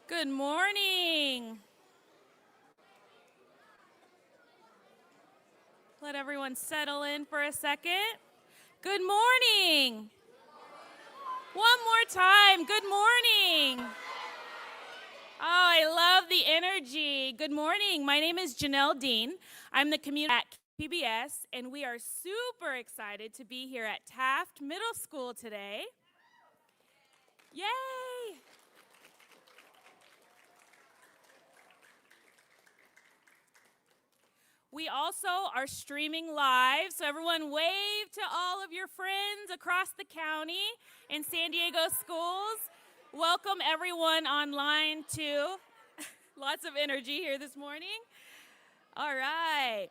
Good morning. Let everyone settle in for a second. Good morning. One more time. Good morning. Oh, I love the energy. Good morning. My name is Janelle Dean. I'm the community at KPBS, and we are super excited to be here at Taft Middle School today. Yay! We also are streaming live, so everyone wave to all of your friends across the county in San Diego schools. Welcome everyone online too. Lots of energy here this morning. All right.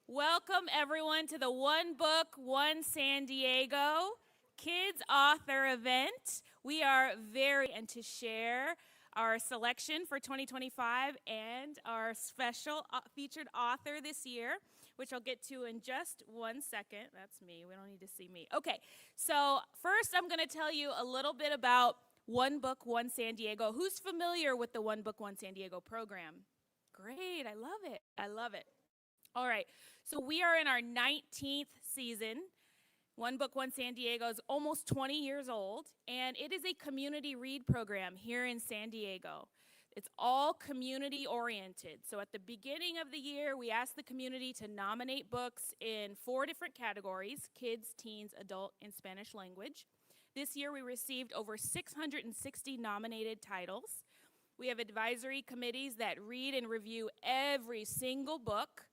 Welcome everyone to the One Book, One San Diego Kids Author event. We are very excited to share our selection for 2025 and our special featured author this year, which I'll get to in just 1 second. That's me. We don't need to see me. Okay, so first I'm going to tell you a little bit about One Book, One San Diego. Who's familiar with the One Book, One San Diego program? Great. I love it. I love it. All right, so we are in our 19th season. One Book, One San Diego is almost 20 years old, and it is a community read program here in San Diego. It's all community-oriented. So at the beginning of the year, we ask the community to nominate books in 4 different categories: kids, teens, adult, and Spanish language. This year, we received over 660 nominated titles. We have advisory committees that read and review every single book,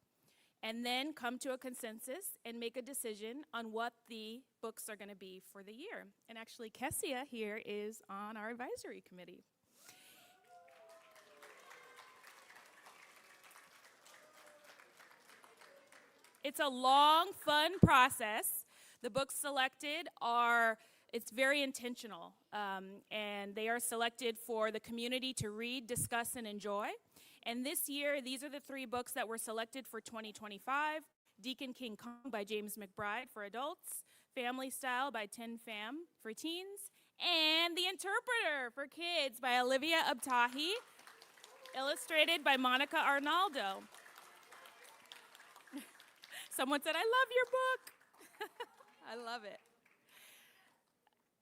and then come to a consensus and make a decision on what the books are going to be for the year. And actually, Kessia here is on our advisory committee. It's a long, fun process. The books selected it's very intentional, and they are selected for the community to read, discuss, and enjoy. And this year, these are the 3 books that were selected for 2025. Deacon King Kong by James McBride for adults, Family Style by Tin Pham for teens, and The Interpreter for kids by Olivia Abtahi, illustrated by Monica Arnaldo. Someone said, I love your book. I love it.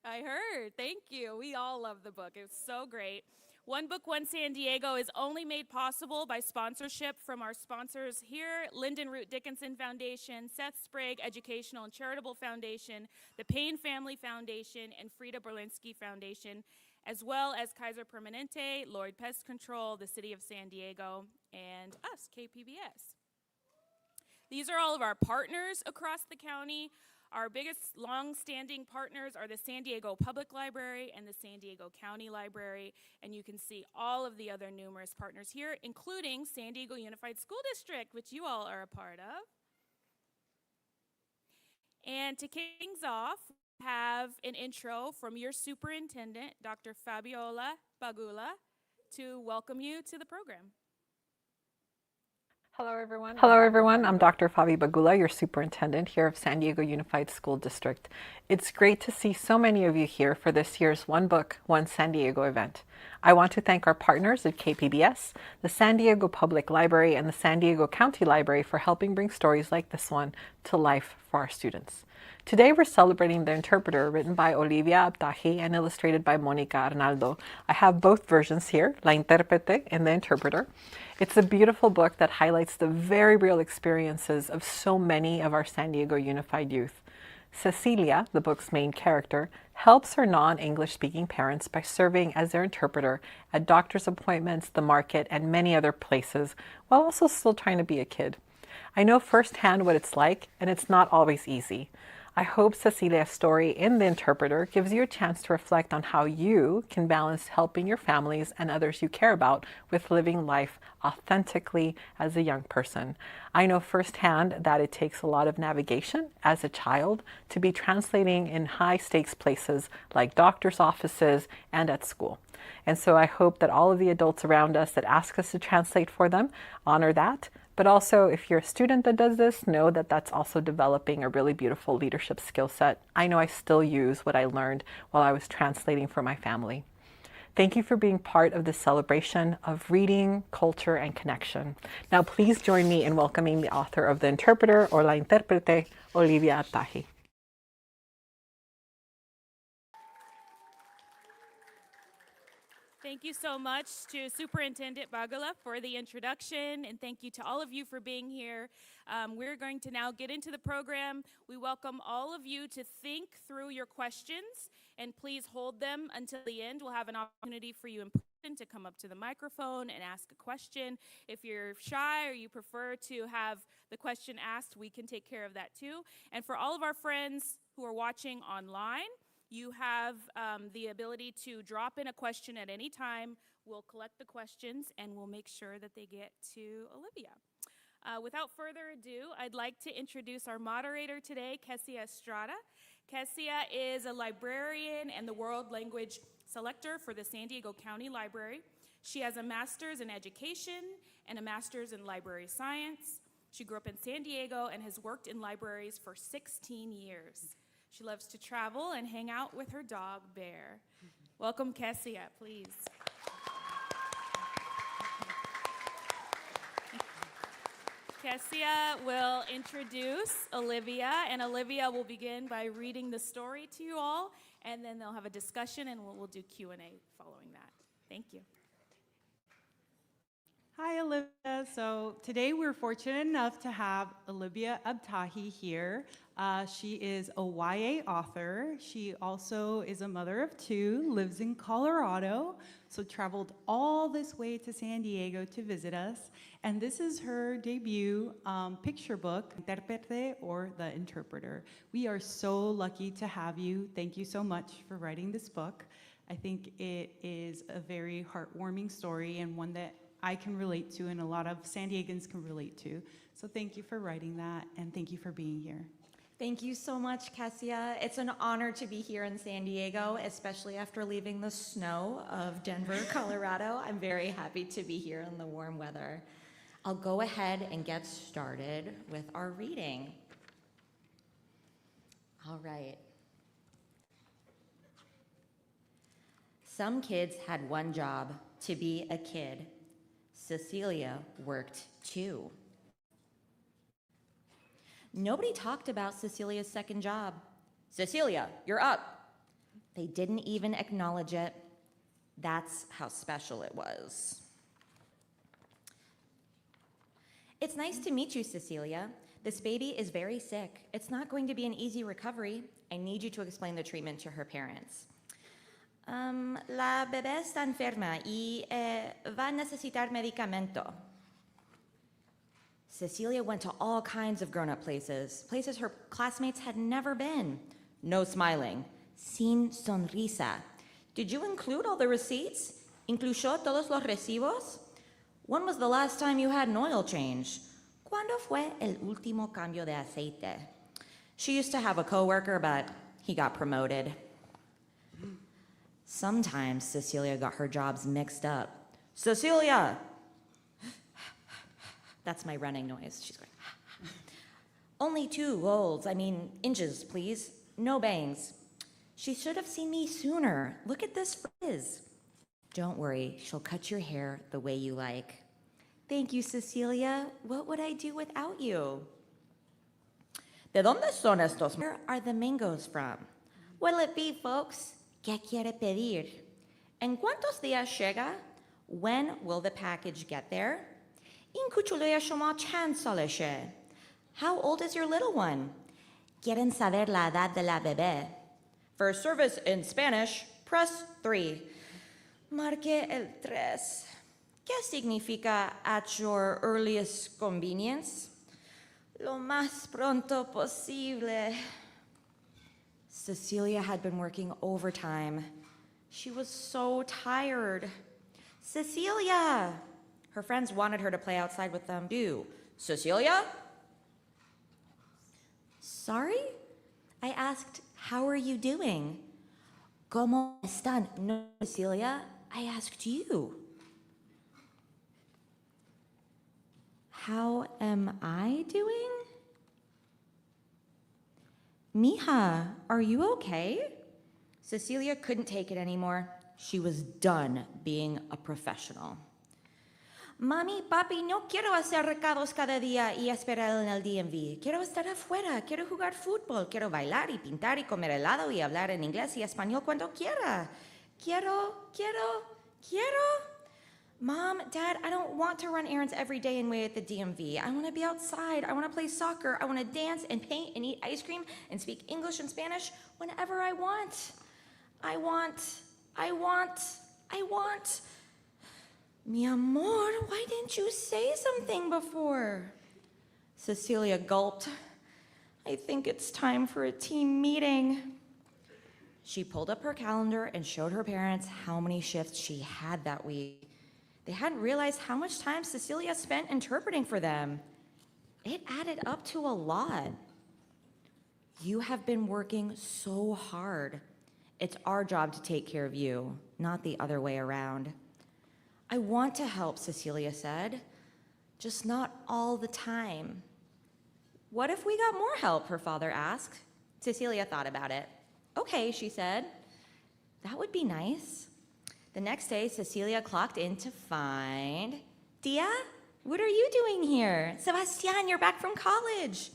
I heard. Thank you. We all love the book. It was so great. One Book, One San Diego is only made possible by sponsorship from our sponsors here: Lyndon Root Dickinson Foundation, Seth Sprague Educational and Charitable Foundation, the Payne Family Foundation, and Frida Berlinski Foundation, as well as Kaiser Permanente, Lloyd Pest Control, the City of San Diego, and us, KPBS. These are all of our partners across the county. Our biggest long-standing partners are the San Diego Public Library and the San Diego County Library, and you can see all of the other numerous partners here, including San Diego Unified School District, which you all are a part of. And to kick things off, we have an intro from your superintendent, Dr. Fabiola Bagula, to welcome you to the program. Hello everyone. I'm Dr. Fabi Bagula, your superintendent here of San Diego Unified School District. It's great to see so many of you here for this year's One Book, One San Diego event. I want to thank our partners at KPBS, the San Diego Public Library, and the San Diego County Library for helping bring stories like this one to life for our students. Today we're celebrating The Interpreter, written by Olivia Abtahi and illustrated by Monica Arnaldo. I have both versions here, La Intérprete and The Interpreter. It's a beautiful book that highlights the very real experiences of so many of our San Diego Unified youth. Cecilia, the book's main character, helps her non-English speaking parents by serving as their interpreter at doctor's appointments, the market, and many other places, while also still trying to be a kid. I know firsthand what it's like, and it's not always easy. I hope Cecilia's story in The Interpreter gives you a chance to reflect on how you can balance helping your families and others you care about with living life authentically as a young person. I know firsthand that it takes a lot of navigation as a child to be translating in high-stakes places like doctor's offices and at school. And so I hope that all of the adults around us that ask us to translate for them honor that, But also, if you're a student that does this, know that that's also developing a really beautiful leadership skill set. I know I still use what I learned while I was translating for my family. Thank you for being part of this celebration of reading, culture, and connection. Now, please join me in welcoming the author of The Interpreter, or La Intérprete, Olivia Abtahi. Thank you so much to Superintendent Bagula for the introduction, and thank you to all of you for being here. We're going to now get into the program. We welcome all of you to think through your questions, and please hold them until the end. We'll have an opportunity for you in person to come up to the microphone and ask a question. If you're shy or you prefer to have the question asked, we can take care of that too. And for all of our friends who are watching online, you have the ability to drop in a question at any time. We'll collect the questions and we'll make sure that they get to Olivia. Without further ado, I'd like to introduce our moderator today, Kessia Estrada. Kessia is a librarian and the World Language Selector for the San Diego County Library. She has a master's in education and a master's in library science. She grew up in San Diego and has worked in libraries for 16 years. She loves to travel and hang out with her dog, Bear. Welcome, Kessia, please. Kessia will introduce Olivia, and Olivia will begin by reading the story to you all, and then they'll have a discussion, and we'll do Q&A following that. Thank you. Hi, Olivia. So today we're fortunate enough to have Olivia Abtahi here. She is a YA author. She also is a mother of two, lives in Colorado, so traveled all this way to San Diego to visit us. And this is her debut picture book, Intérprete, or The Interpreter. We are so lucky to have you. Thank you so much for writing this book. I think it is a very heartwarming story and one that I can relate to and a lot of San Diegans can relate to. So thank you for writing that and thank you for being here. Thank you so much, Kessia. It's an honor to be here in San Diego, especially after leaving the snow of Denver, Colorado. I'm very happy to be here in the warm weather. I'll go ahead and get started with our reading. All right. Some kids had one job, to be a kid. Cecilia worked too. Nobody talked about Cecilia's second job. Cecilia, you're up. They didn't even acknowledge it. That's how special it was. It's nice to meet you, Cecilia. This baby is very sick. It's not going to be an easy recovery. I need you to explain the treatment to her parents. La bebé está enferma y va a necesitar medicamento. Cecilia went to all kinds of grown-up places her classmates had never been. No smiling. Sin sonrisa. Did you include all the receipts? ¿Incluyó todos los recibos? When was the last time you had an oil change? ¿Cuándo fue el último cambio de aceite? She used to have a coworker, but he got promoted. Sometimes Cecilia got her jobs mixed up. Cecilia! That's my running noise. She's going, only 2 golds, inches, please. No bangs. She should have seen me sooner. Look at this frizz. Don't worry, she'll cut your hair the way you like. Thank you, Cecilia. What would I do without you? ¿De dónde son estos? Where are the mangoes from? What'll it be, folks? ¿Qué quiere pedir? ¿En cuántos días llega? When will the package get there? ¿En cuchuloya shoma chan soleche? How old is your little one? Quieren saber la edad de la bebé. For service in Spanish, press 3. Marque el 3. ¿Qué significa at your earliest convenience? Lo más pronto posible. Cecilia had been working overtime. She was so tired. Cecilia! Her friends wanted her to play outside with them too. Cecilia? Sorry? I asked, how are you doing? ¿Cómo están? No, Cecilia, I asked you. How am I doing? Mija, are you okay? Cecilia couldn't take it anymore. She was done being a professional. Mami, papi, no quiero hacer recados cada día y esperar en el DMV. Quiero estar afuera, quiero jugar fútbol, quiero bailar y pintar y comer helado y hablar en inglés y español cuando quiera. Quiero. Mom, Dad, I don't want to run errands every day and wait at the DMV. I want to be outside. I want to play soccer. I want to dance and paint and eat ice cream and speak English and Spanish whenever I want. I want. Mi amor, why didn't you say something before? Cecilia gulped. I think it's time for a team meeting. She pulled up her calendar and showed her parents how many shifts she had that week. They hadn't realized how much time Cecilia spent interpreting for them. It added up to a lot. You have been working so hard. It's our job to take care of you, not the other way around. I want to help, Cecilia said, just not all the time. What if we got more help, her father asked. Cecilia thought about it. Okay, she said. That would be nice. The next day, Cecilia clocked in to find, Tia, what are you doing here? Sebastian, you're back from college.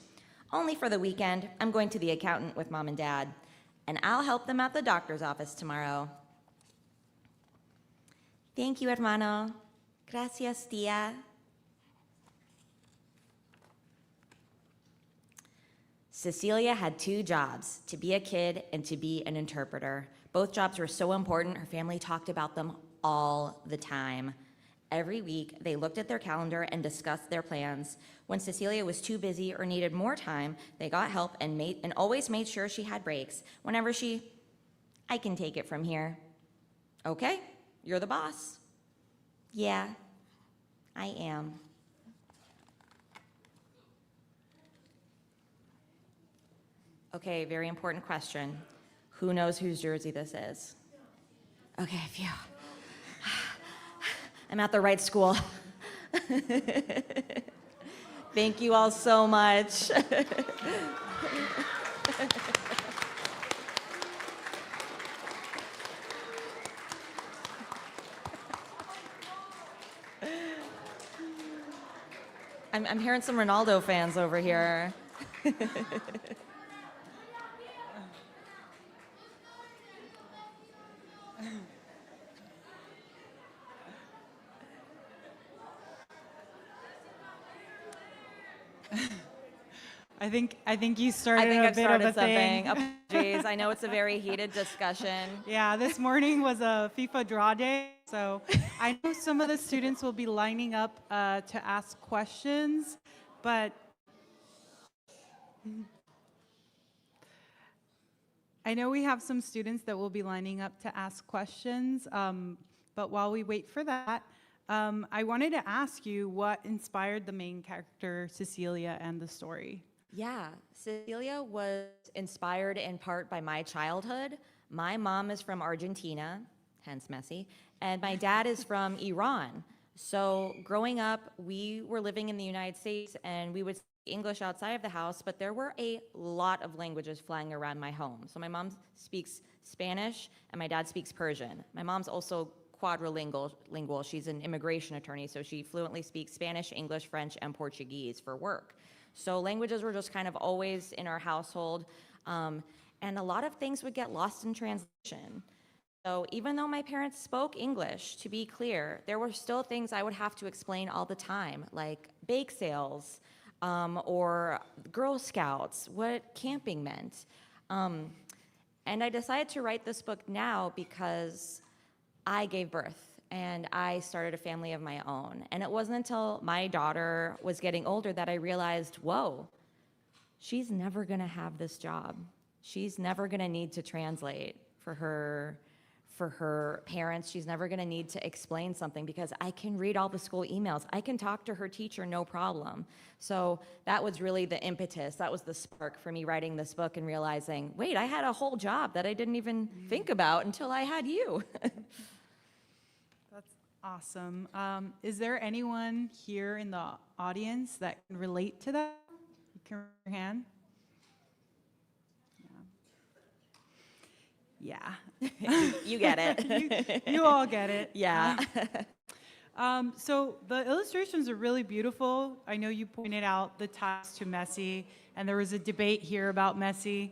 Only for the weekend. I'm going to the accountant with Mom and Dad, and I'll help them at the doctor's office tomorrow. Thank you, hermano. Gracias, tia. Cecilia had two jobs, to be a kid and to be an interpreter. Both jobs were so important, her family talked about them all the time. Every week, they looked at their calendar and discussed their plans. When Cecilia was too busy or needed more time, they got help and always made sure she had breaks. Whenever I can take it from here. Okay, you're the boss. Yeah, I am. Okay, very important question. Who knows whose jersey this is? Okay, phew. I'm at the right school. Thank you all so much. I'm hearing some Ronaldo fans over here. I think you started I've bit started of a something. thing. Apologies. I know it's a very heated discussion. Yeah, this morning was a FIFA draw day, so I know some of the students will be lining up to ask questions, but I know we have some students that will be lining up to ask questions, but while we wait for that, I wanted to ask you what inspired the main character, Cecilia, and the story. Yeah, Cecilia was inspired in part by my childhood. My mom is from Argentina, hence messy, and my dad is from Iran. So growing up, we were living in the United States and we would speak English outside of the house, but there were a lot of languages flying around my home. So my mom speaks Spanish and my dad speaks Persian. My mom's also quadrilingual. She's an immigration attorney, so she fluently speaks Spanish, English, French, and Portuguese for work. So languages were just kind of always in our household, and a lot of things would get lost in translation. So even though my parents spoke English, to be clear, there were still things I would have to explain all the time, like bake sales, or Girl Scouts, what camping meant. And I decided to write this book now because I gave birth and I started a family of my own. And it wasn't until my daughter was getting older that I realized, whoa, she's never gonna have this job. She's never gonna need to translate for her parents. She's never gonna need to explain something because I can read all the school emails. I can talk to her teacher, no problem. So that was really the impetus. That was the spark for me writing this book and realizing, wait, I had a whole job that I didn't even think about until I had you. Awesome. Is there anyone here in the audience that can relate to that? You can raise your hand. Yeah. You get it. You all get it. Yeah. So the illustrations are really beautiful. I know you pointed out the ties to Messi, and there was a debate here about Messi.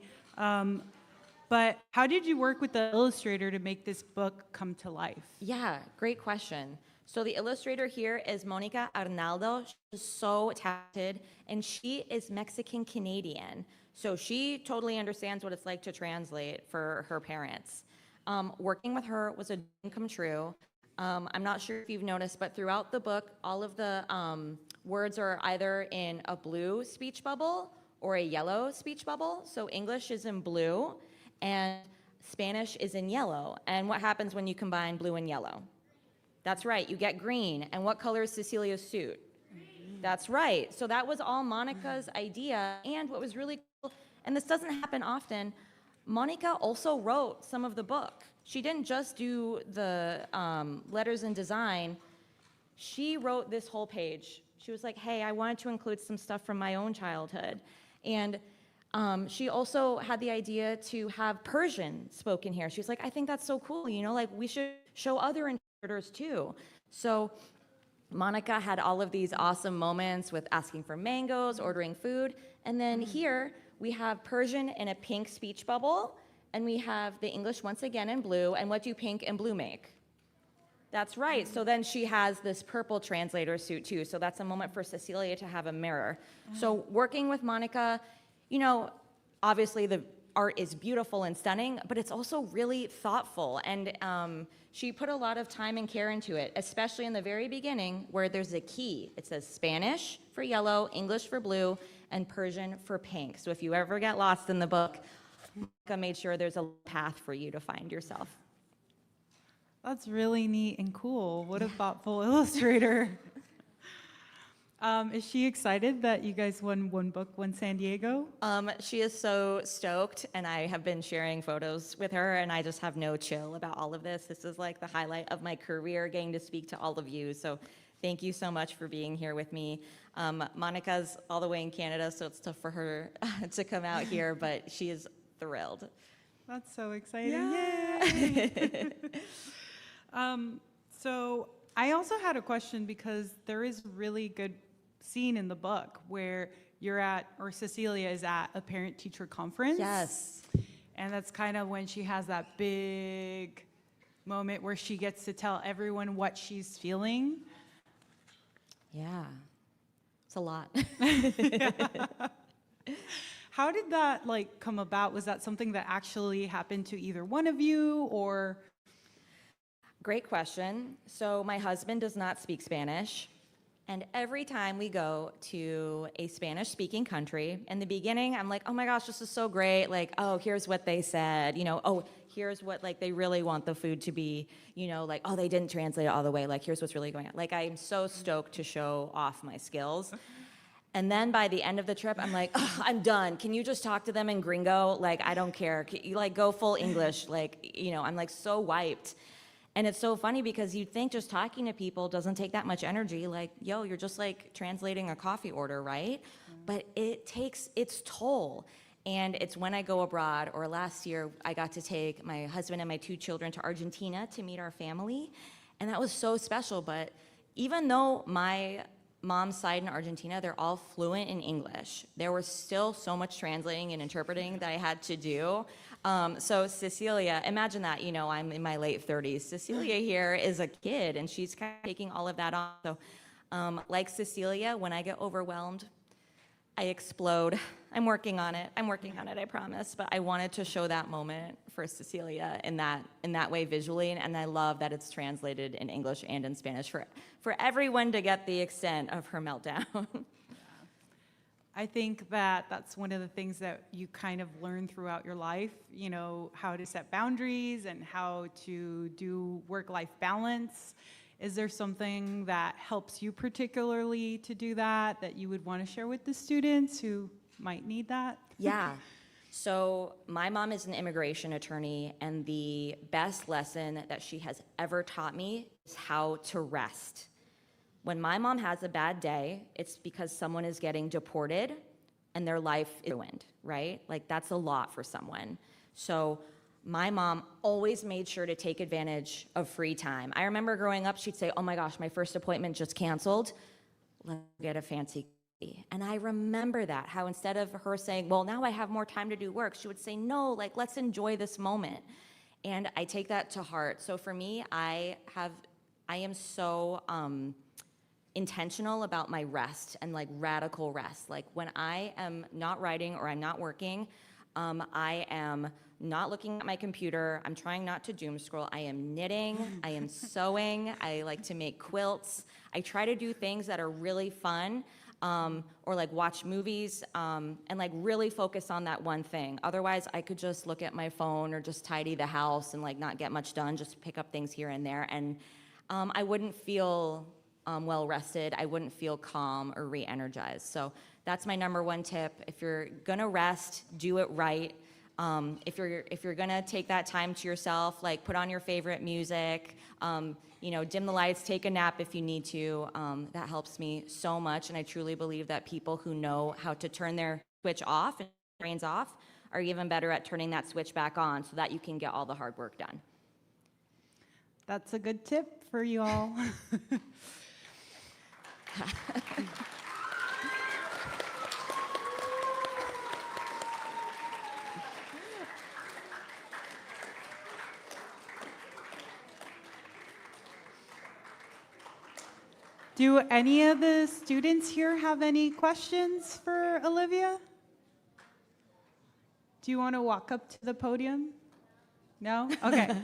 But how did you work with the illustrator to make this book come to life? Yeah, great question. So the illustrator here is Monica Arnaldo. She's so talented, and she is Mexican-Canadian. So she totally understands what it's like to translate for her parents. Working with her was a dream come true. I'm not sure if you've noticed, but throughout the book, all of the words are either in a blue speech bubble or a yellow speech bubble. So English is in blue, and Spanish is in yellow. And what happens when you combine blue and yellow? That's right, you get green. And what color is Cecilia's suit? That's right. So that was all Monica's idea. And what was really cool, and this doesn't happen often, Monica also wrote some of the book. She didn't just do the letters and design. She wrote this whole page. She was like, hey, I wanted to include some stuff from my own childhood. And she also had the idea to have Persian spoken here. She was like, I think that's so cool, you know, like we should show other interpreters too. So Monica had all of these awesome moments with asking for mangoes, ordering food, and then here we have Persian in a pink speech bubble, and we have the English once again in blue, and what do pink and blue make? That's right, so then she has this purple translator suit too, so that's a moment for Cecilia to have a mirror. So working with Monica, you know, obviously the art is beautiful and stunning, but it's also really thoughtful, and she put a lot of time and care into it, especially in the very beginning where there's a key. It says Spanish for yellow, English for blue, and Persian for pink. So if you ever get lost in the book, Monica made sure there's a path for you to find yourself. That's really neat and cool. What a thoughtful illustrator. Is she excited that you guys won One Book, One San Diego? She is so stoked, and I have been sharing photos with her, and I just have no chill about all of this. This is like the highlight of my career, getting to speak to all of you. So thank you so much for being here with me. Monica's all the way in Canada, so it's tough for her to come out here, but she is thrilled. That's so exciting. Yeah. Yay! So I also had a question because there is a really good scene in the book where you're at, or Cecilia is at, a parent-teacher conference. Yes. And that's kind of when she has that big moment where she gets to tell everyone what she's feeling. Yeah. It's a lot. How did that come about? Was that something that actually happened to either one of you, or? Great question. So my husband does not speak Spanish, and every time we go to a Spanish-speaking country, in the beginning, I'm like, oh my gosh, this is so great. Like, oh, here's what they said. You know, oh, here's what they really want the food to be. You know, like, oh, they didn't translate it all the way. Like, here's what's really going on. Like, I'm so stoked to show off my skills. And then by the end of the trip, I'm like, oh, I'm done. Can you just talk to them in Gringo? Like, I don't care. Can you go full English? Like, you know, I'm so wiped. And it's so funny because you'd think just talking to people doesn't take that much energy. Like, yo, you're just translating a coffee order, right? But it takes its toll. And it's when I go abroad, or last year, I got to take my husband and my 2 children to Argentina to meet our family. And that was so special. But even though my mom's side in Argentina, they're all fluent in English, there was still so much translating and interpreting that I had to do. So Cecilia, imagine that, you know, I'm in my late 30s. Cecilia here is a kid, and she's kind of taking all of that on. So like Cecilia, when I get overwhelmed, I explode. I'm working on it, I promise. But I wanted to show that moment for Cecilia in that way visually, and I love that it's translated in English and in Spanish for everyone to get the extent of her meltdown. I think that that's one of the things that you kind of learn throughout your life, you know, how to set boundaries and how to do work-life balance. Is there something that helps you particularly to do that you would want to share with the students who might need that? Yeah. So my mom is an immigration attorney, and the best lesson that she has ever taught me is how to rest. When my mom has a bad day, it's because someone is getting deported and their life is ruined, right? Like, that's a lot for someone. So my mom always made sure to take advantage of free time. I remember growing up, she'd say, "Oh my gosh, my first appointment just canceled. Let's get a fancy coffee." And I remember that, how instead of her saying, "Well, now I have more time to do work," she would say, "No, like, let's enjoy this moment." And I take that to heart. So for me, I am so intentional about my rest, and like radical rest. Like, when I am not writing or I'm not working, I am not looking at my computer. I'm trying not to doom scroll. I am knitting. I am sewing. I like to make quilts. I try to do things that are really fun, or like watch movies, and like really focus on that one thing. Otherwise, I could just look at my phone or just tidy the house and like not get much done, just pick up things here and there. And I wouldn't feel well rested. I wouldn't feel calm or re-energized. So that's my number one tip. If you're gonna rest, do it right. If you're gonna take that time to yourself, like put on your favorite music, dim the lights, take a nap if you need to. That helps me so much, and I truly believe that people who know how to turn their switch off and brains off are even better at turning that switch back on so that you can get all the hard work done. That's a good tip for you all. Do any of the students here have any questions for Olivia? Do you want to walk up to the podium? No? Okay.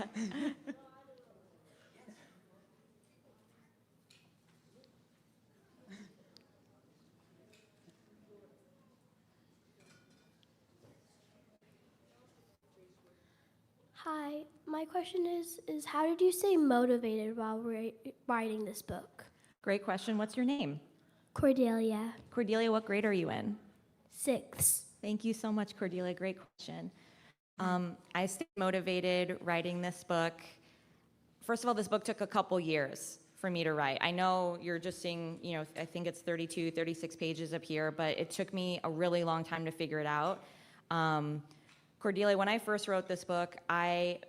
Hi, my question is how did you stay motivated while writing this book? Great question. What's your name? Cordelia, Cordelia, what grade are you in? 6th. Thank you so much, Cordelia. Great question. I stayed motivated writing this book. First of all, this book took a couple years for me to write. I know you're just seeing, I think it's 32, 36 pages up here, but it took me a really long time to figure it out. Cordelia, when I first wrote this book, I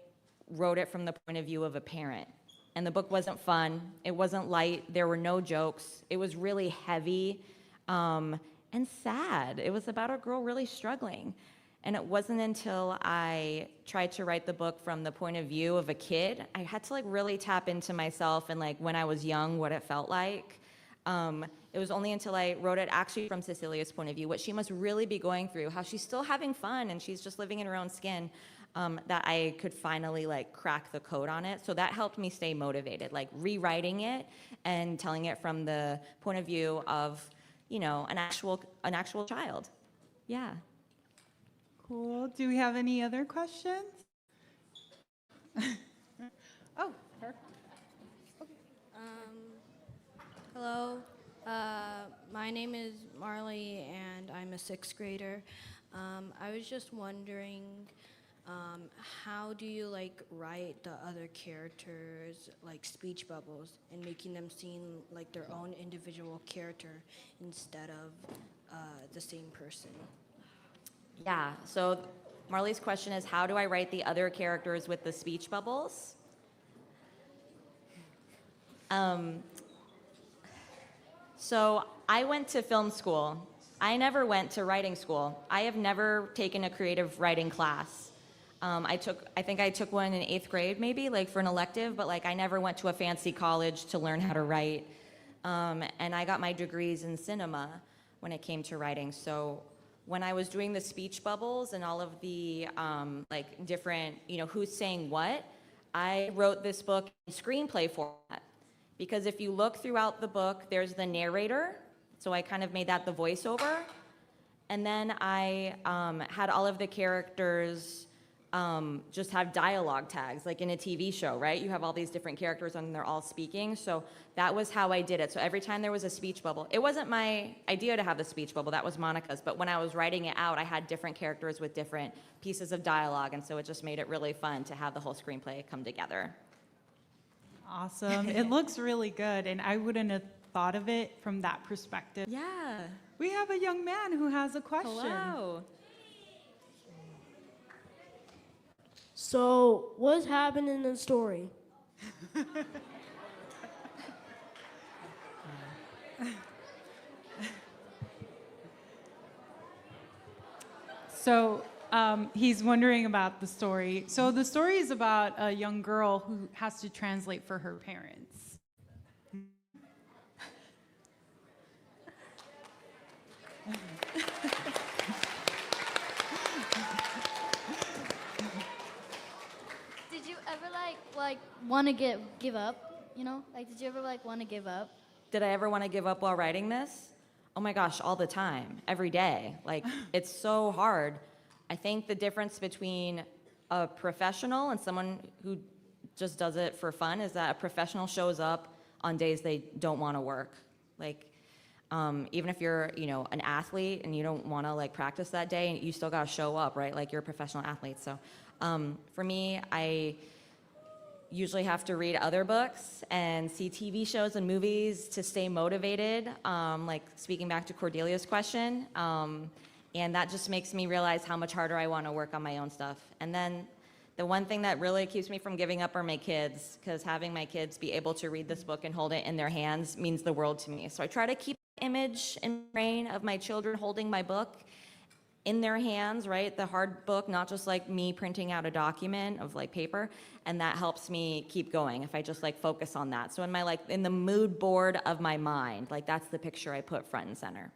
wrote it from the point of view of a parent. And the book wasn't fun. It wasn't light. There were no jokes. It was really heavy and sad. It was about a girl really struggling. And it wasn't until I tried to write the book from the point of view of a kid, I had to like really tap into myself and like when I was young, what it felt like. It was only until I wrote it actually from Cecilia's point of view, what she must really be going through, how she's still having fun and she's just living in her own skin, that I could finally like crack the code on it. So that helped me stay motivated, like rewriting it and telling it from the point of view of, an actual child. Yeah. Cool. Do we have any other questions? Oh, perfect. Hello, my name is Marley and I'm a 6th grader. I was just wondering, how do you write the other characters like speech bubbles and making them seem like their own individual character instead of the same person? Yeah, so Marley's question is, how do I write the other characters with the speech bubbles? So I went to film school. I never went to writing school. I have never taken a creative writing class. I think I took one in 8th grade maybe, for an elective, but I never went to a fancy college to learn how to write. And I got my degrees in cinema when it came to writing. So when I was doing the speech bubbles and all of the different, who's saying what, I wrote this book in screenplay format. Because if you look throughout the book, there's the narrator. So I kind of made that the voiceover. And then I had all of the characters just have dialogue tags, like in a TV show, right? You have all these different characters and they're all speaking. So that was how I did it. So every time there was a speech bubble, it wasn't my idea to have the speech bubble, that was Monica's. But when I was writing it out, I had different characters with different pieces of dialogue. And so it just made it really fun to have the whole screenplay come together. Awesome. It looks really good, and I wouldn't have thought of it from that perspective. Yeah. We have a young man who has a question. Hello. So, what's happening in the story? So he's wondering about the story. So the story is about a young girl who has to translate for her parents. Did you ever like want to give up? You know, like did you ever want to give up? Did I ever want to give up while writing this? Oh my gosh, all the time, every day. Like, it's so hard. I think the difference between a professional and someone who just does it for fun is that a professional shows up on days they don't want to work. Like, even if you're, an athlete and you don't want to practice that day, you still got to show up, right? Like, you're a professional athlete. So, for me, I usually have to read other books and see TV shows and movies to stay motivated, like speaking back to Cordelia's question. And that just makes me realize how much harder I want to work on my own stuff. And then the one thing that really keeps me from giving up are my kids, because having my kids be able to read this book and hold it in their hands means the world to me. So I try to keep the image in the brain of my children holding my book in their hands, right? The hard book, not just like me printing out a document of paper, and that helps me keep going if I just focus on that. So in my in the mood board of my mind, that's the picture I put front and center.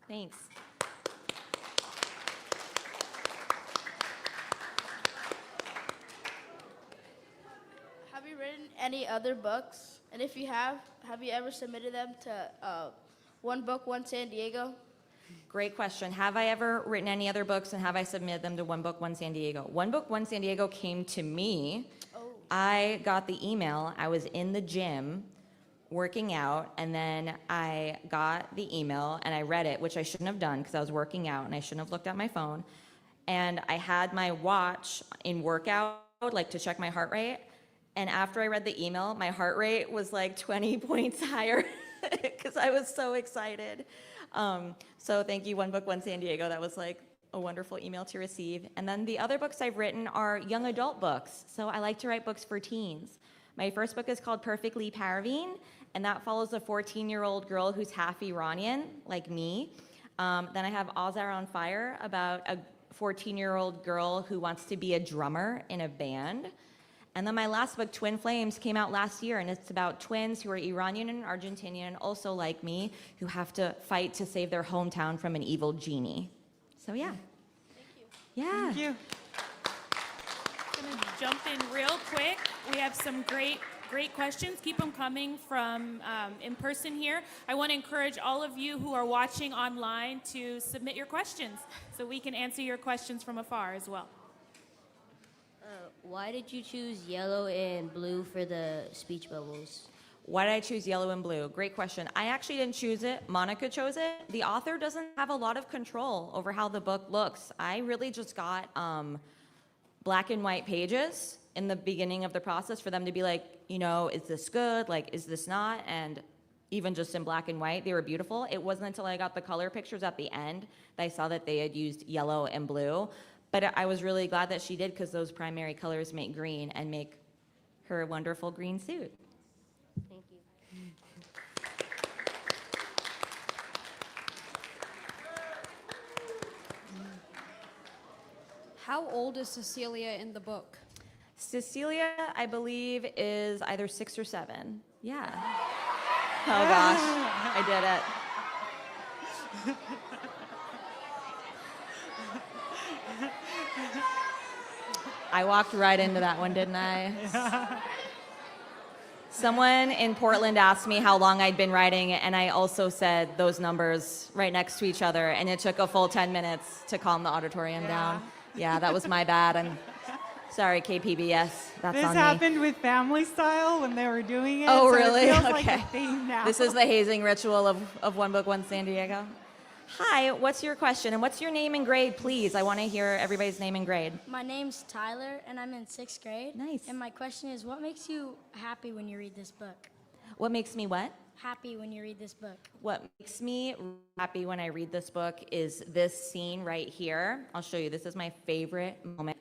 Thanks. Have you written any other books? And if you have you ever submitted them to One Book, One San Diego? Great question. Have I ever written any other books, and have I submitted them to One Book, One San Diego? One Book, One San Diego came to me. Oh. I got the email. I was in the gym working out, and then I got the email, and I read it, which I shouldn't have done because I was working out, and I shouldn't have looked at my phone. And I had my watch in workout, to check my heart rate. And after I read the email, my heart rate was 20 points higher because I was so excited. So thank you, One Book, One San Diego. That was a wonderful email to receive. And then the other books I've written are young adult books. So I like to write books for teens. My first book is called Perfectly Paravine, and that follows a 14-year-old girl who's half Iranian, like me. Then I have Azar on Fire, about a 14-year-old girl who wants to be a drummer in a band. And then my last book, Twin Flames, came out last year, and it's about twins who are Iranian and Argentinian, also like me, who have to fight to save their hometown from an evil genie. So yeah. Thank you. Yeah. Thank you. Gonna jump in real quick. We have some great questions. Keep them coming from in person here. I want to encourage all of you who are watching online to submit your questions so we can answer your questions from afar as well. Why did you choose yellow and blue for the speech bubbles? Why did I choose yellow and blue? Great question. I actually didn't choose it. Monica chose it. The author doesn't have a lot of control over how the book looks. I really just got black and white pages in the beginning of the process for them to be is this good? Is this not? And even just in black and white, they were beautiful. It wasn't until I got the color pictures at the end that I saw that they had used yellow and blue. But I was really glad that she did, because those primary colors make green and make her wonderful green suit. Thank you. How old is Cecilia in the book? Cecilia, I believe, is either 6 or 7. Yeah. Oh gosh, I did it. I walked right into that one, didn't I? Someone in Portland asked me how long I'd been writing, and I also said those numbers right next to each other, and it took a full 10 minutes to calm the auditorium down. Yeah, that was my bad. I'm sorry, KPBS. That's This on me. happened with Family Style when they were doing it. Oh, so really? It feels Okay. like a thing now. This is the hazing ritual of One Book, One San Diego. Hi, what's your question? And what's your name and grade, please? I want to hear everybody's name and grade. My name's Tyler, and I'm in 6th grade. Nice. And my question is, what makes you happy when you read this book? What makes me what? Happy when you read this book. What makes me happy when I read this book is this scene right here. I'll show you. This is my favorite moment.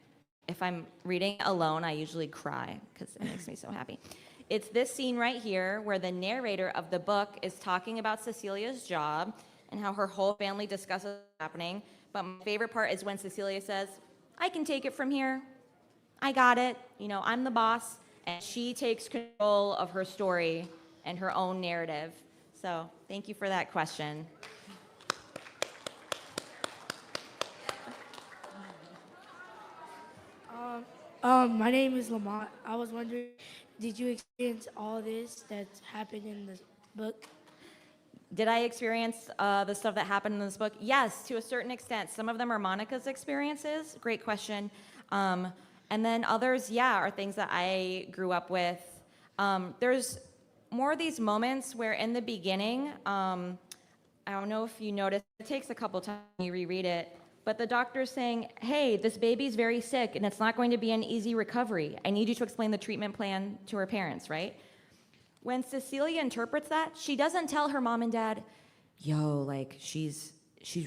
If I'm reading alone, I usually cry because it makes me so happy. It's this scene right here where the narrator of the book is talking about Cecilia's job and how her whole family discusses what's happening. But my favorite part is when Cecilia says, I can take it from here. I got it. You know, I'm the boss. And she takes control of her story and her own narrative. So thank you for that question. My name is Lamont. I was wondering, did you experience all this that's happened in the book? Did I experience the stuff that happened in this book? Yes, to a certain extent. Some of them are Monica's experiences. Great question. And then others, yeah, are things that I grew up with. There's more of these moments where in the beginning, I don't know if you noticed, it takes a couple times when you reread it, but the doctor's saying, hey, this baby's very sick and it's not going to be an easy recovery. I need you to explain the treatment plan to her parents, right? When Cecilia interprets that, she doesn't tell her mom and dad, yo, like she's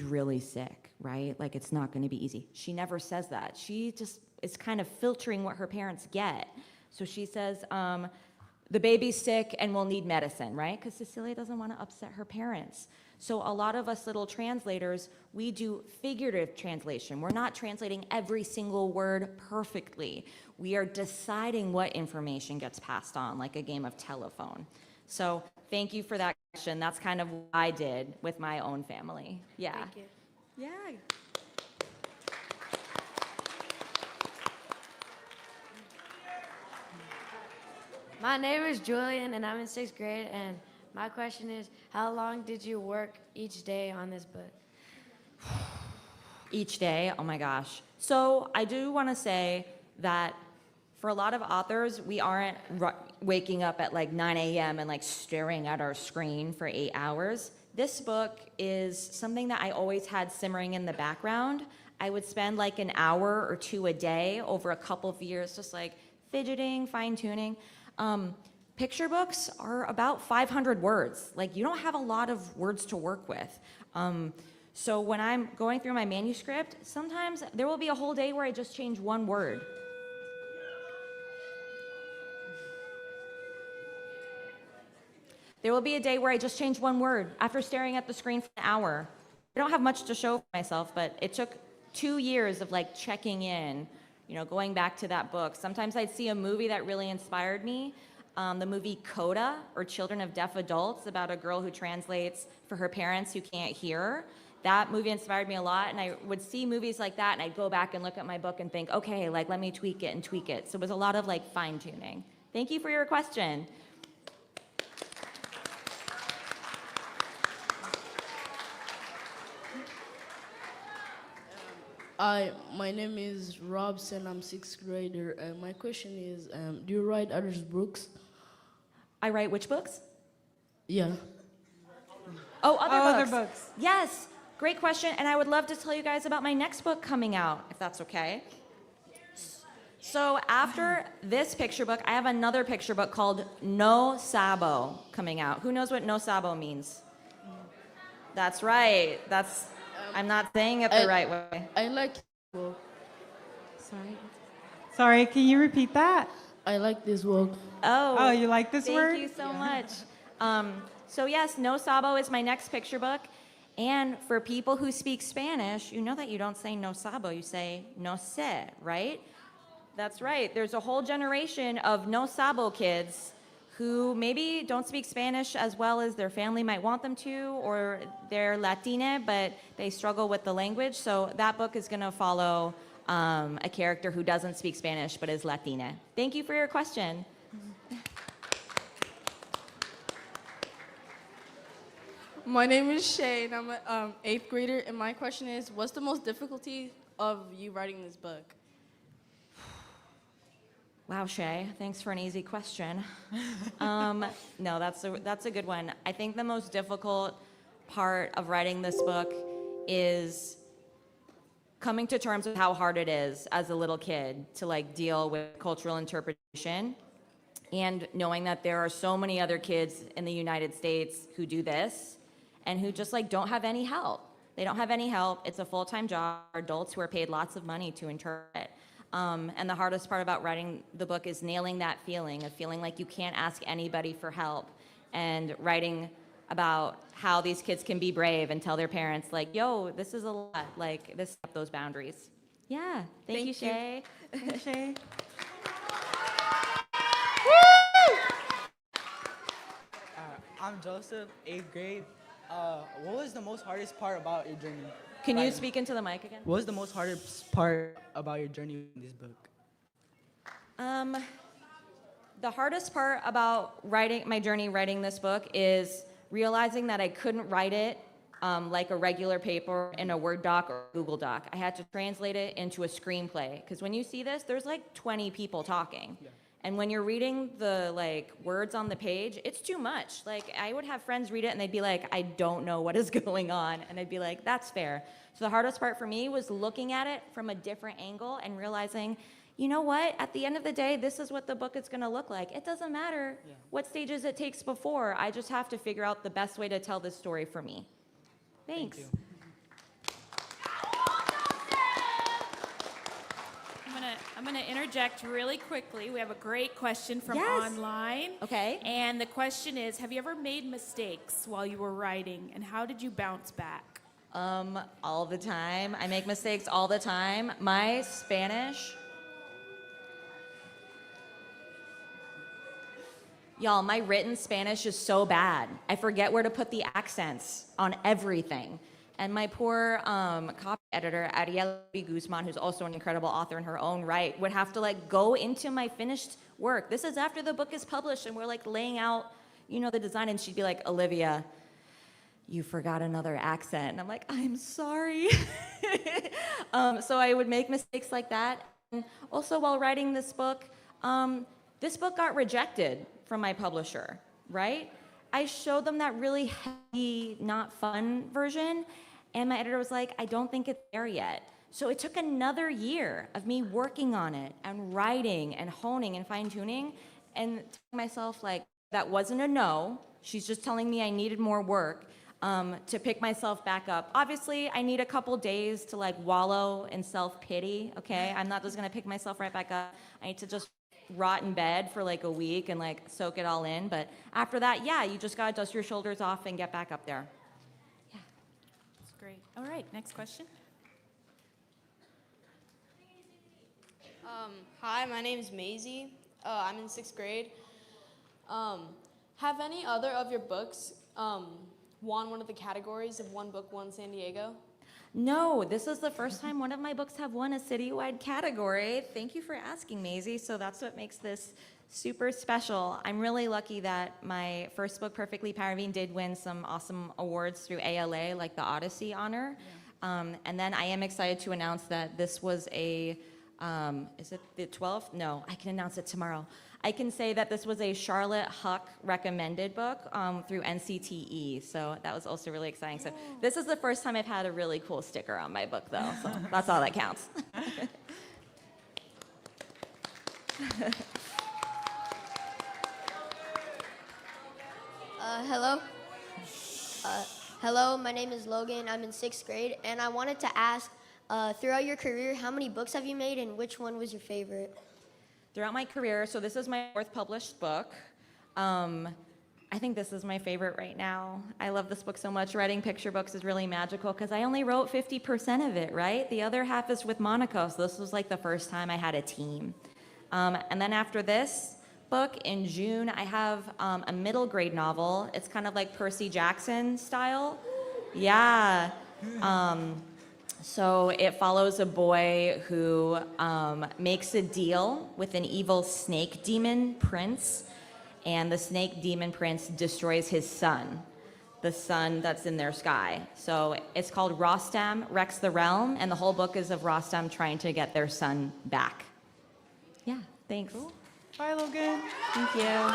really sick, right? Like it's not going to be easy. She never says that. She just is kind of filtering what her parents get. So she says, the baby's sick and will need medicine, right? Because Cecilia doesn't want to upset her parents. So a lot of us little translators, we do figurative translation. We're not translating every single word perfectly. We are deciding what information gets passed on, like a game of telephone. So thank you for that question. That's kind of what I did with my own family. Yeah. Thank you. Yeah. My name is Julian, and I'm in 6th grade, and my question is, how long did you work each day on this book? Each day, oh my gosh. So I do want to say that for a lot of authors, we aren't waking up at like 9 a.m. and like staring at our screen for 8 hours. This book is something that I always had simmering in the background. I would spend like an hour or two a day over a couple of years just like fidgeting, fine-tuning. Picture books are about 500 words. Like you don't have a lot of words to work with. So when I'm going through my manuscript, sometimes there will be a whole day where I just change one word. There will be a day where I just change one word after staring at the screen for an hour. I don't have much to show for myself, but it took 2 years of like checking in, you know, going back to that book. Sometimes I'd see a movie that really inspired me. The movie Coda, or Children of Deaf Adults, about a girl who translates for her parents who can't hear. That movie inspired me a lot, and I would see movies like that, and I'd go back and look at my book and think, okay, like let me tweak it and tweak it. So it was a lot of like fine-tuning. Thank you for your question. My name is Robson. I'm 6th grader. My question is, do you write others' books? I write which books? Yeah. Oh, other books. Other books. Yes, great question. And I would love to tell you guys about my next book coming out, if that's okay. So after this picture book, I have another picture book called No Sabo coming out. Who knows what No Sabo means? That's right. I'm not saying it the right way. I like this book. Sorry, can you repeat that? I like this book. Oh, you like this word? Thank you so much. So yes, No Sabo is my next picture book. And for people who speak Spanish, you know that you don't say No Sabo, you say No sé, right? That's right. There's a whole generation of No Sabo kids who maybe don't speak Spanish as well as their family might want them to, or they're Latina, but they struggle with the language. So that book is going to follow a character who doesn't speak Spanish but is Latina. Thank you for your question. My name is Shay, and I'm an 8th grader, and my question is, what's the most difficulty of you writing this book? Wow, Shay, thanks for an easy question. No, that's a good one. I think the most difficult part of writing this book is coming to terms with how hard it is as a little kid to like deal with cultural interpretation, and knowing that there are so many other kids in the United States who do this and who just like don't have any help. They don't have any help. It's a full-time job for adults who are paid lots of money to interpret. And the hardest part about writing the book is nailing that feeling of feeling like you can't ask anybody for help, and writing about how these kids can be brave and tell their parents like, yo, this is a lot, like this, those boundaries. Yeah, thank you, Shay. Thanks, Shay. I'm Joseph, 8th grade. What was the most hardest part about your journey? Can you speak into the mic again? What was the most hardest part about your journey in this book? The hardest part about writing this book is realizing that I couldn't write it like a regular paper in a Word doc or Google doc. I had to translate it into a screenplay, because when you see this, there's like 20 people talking. Yeah. And when you're reading the like words on the page, it's too much. Like I would have friends read it and they'd be like, I don't know what is going on. And I'd be like, that's fair. So the hardest part for me was looking at it from a different angle and realizing, you know what, at the end of the day, this is what the book is gonna look like. It doesn't matter what stages it takes before. I just have to figure out the best way to tell this story for me. Thanks. Thank you. I'm gonna interject really quickly. We have a great question from online. Okay. And the question is, have you ever made mistakes while you were writing, and how did you bounce back? All the time. I make mistakes all the time. My Spanish, y'all, my written Spanish is so bad. I forget where to put the accents on everything. And my poor copy editor, Ariel Guzman, who's also an incredible author in her own right, would have to like go into my finished work. This is after the book is published and we're like laying out, you know, the design, and she'd be like, Olivia, you forgot another accent. And I'm like, I'm sorry. So I would make mistakes like that. And also while writing this book got rejected from my publisher, right? I showed them that really heavy, not fun version, and my editor was like, I don't think it's there yet. So it took another year of me working on it and writing and honing and fine-tuning, and telling myself like, that wasn't a no. She's just telling me I needed more work to pick myself back up. Obviously, I need a couple days to like wallow in self-pity, okay? I'm not just gonna pick myself right back up. I need to just rot in bed for like a week and like soak it all in. But after that, yeah, you just gotta dust your shoulders off and get back up there. Yeah. That's great. All right, next question. Hi, my name is Maisie. I'm in 6th grade. Have any other of your books won one of the categories of One Book, One San Diego? No, this is the first time one of my books have won a citywide category. Thank you for asking, Maisie. So that's what makes this super special. I'm really lucky that my first book, Perfectly Paravine, did win some awesome awards through ALA, like the Odyssey honor. Yeah. And then I am excited to announce that this was a, is it the 12th? No, I can announce it tomorrow. I can say that this was a Charlotte Huck recommended book through NCTE, so that was also really exciting. So this is the first time I've had a really cool sticker on my book, though, so that's all that counts. Hello. Hello, my name is Logan. I'm in 6th grade, and I wanted to ask, throughout your career, how many books have you made, and which one was your favorite? Throughout my career, so this is my 4th published book. I think this is my favorite right now. I love this book so much. Writing picture books is really magical because I only wrote 50% of it, right? The other half is with Monaco, so this was like the first time I had a team. And then after this book, in June, I have a middle grade novel. It's kind of like Percy Jackson style. Yeah. So it follows a boy who makes a deal with an evil snake demon prince, and the snake demon prince destroys his son. the sun that's in their sky. So it's called Rostam Wrecks the Realm, and the whole book is of Rostam trying to get their son back. Yeah, thanks. Cool. Bye, Logan. Thank you.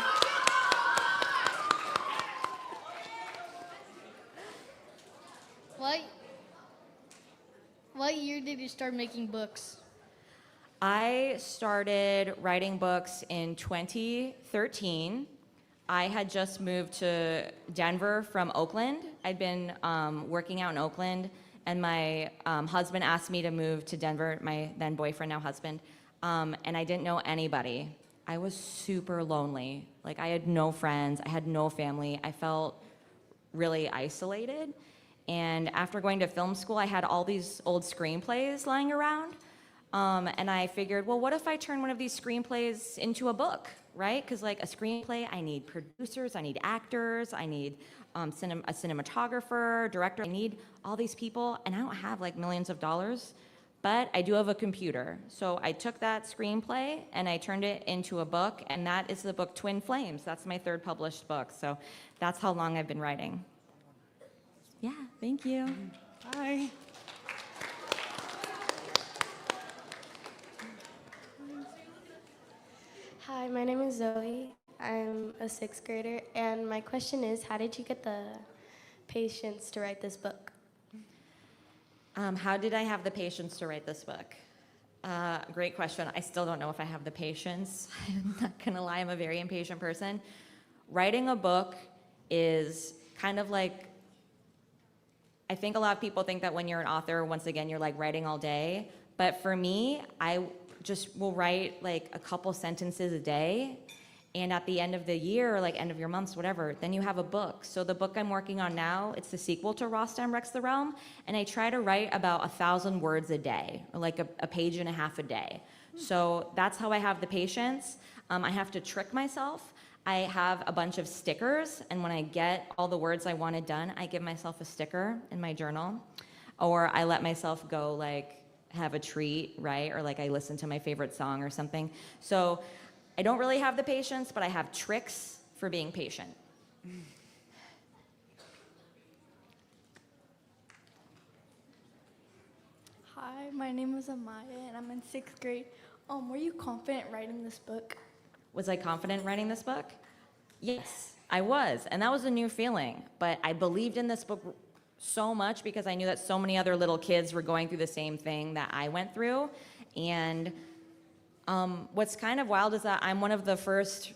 What year did you start making books? I started writing books in 2013. I had just moved to Denver from Oakland. I'd been working out in Oakland, and my husband asked me to move to Denver, my then boyfriend, now husband, and I didn't know anybody. I was super lonely. Like, I had no friends, I had no family. I felt really isolated. And after going to film school, I had all these old screenplays lying around. And I figured, well, what if I turn one of these screenplays into a book, right? Because like a screenplay, I need producers, I need actors, I need a cinematographer, director. I need all these people, and I don't have like millions of dollars, but I do have a computer. So I took that screenplay and I turned it into a book, and that is the book Twin Flames. That's my third published book. So that's how long I've been writing. Yeah, thank you. Bye. Hi, my name is Zoe. I'm a sixth grader, and my question is, how did you get the patience to write this book? How did I have the patience to write this book? Great question. I still don't know if I have the patience. I'm not gonna lie, I'm a very impatient person. Writing a book is kind of like, I think a lot of people think that when you're an author, once again, you're like writing all day. But for me, I just will write like a couple sentences a day. And at the end of the year, or like end of your months, whatever, then you have a book. So the book I'm working on now, it's the sequel to Rostam Wrecks the Realm. And I try to write about 1,000 words a day, or like a page and a half a day. So that's how I have the patience. I have to trick myself. I have a bunch of stickers, and when I get all the words I wanted done, I give myself a sticker in my journal. Or I let myself go like have a treat, right? Or like I listen to my favorite song or something. So I don't really have the patience, but I have tricks for being patient. Hi, my name is Amaya, and I'm in sixth grade. Were you confident writing this book? Was I confident writing this book? Yes, I was, and that was a new feeling. But I believed in this book so much because I knew that so many other little kids were going through the same thing that I went through. And what's kind of wild is that I'm one of the first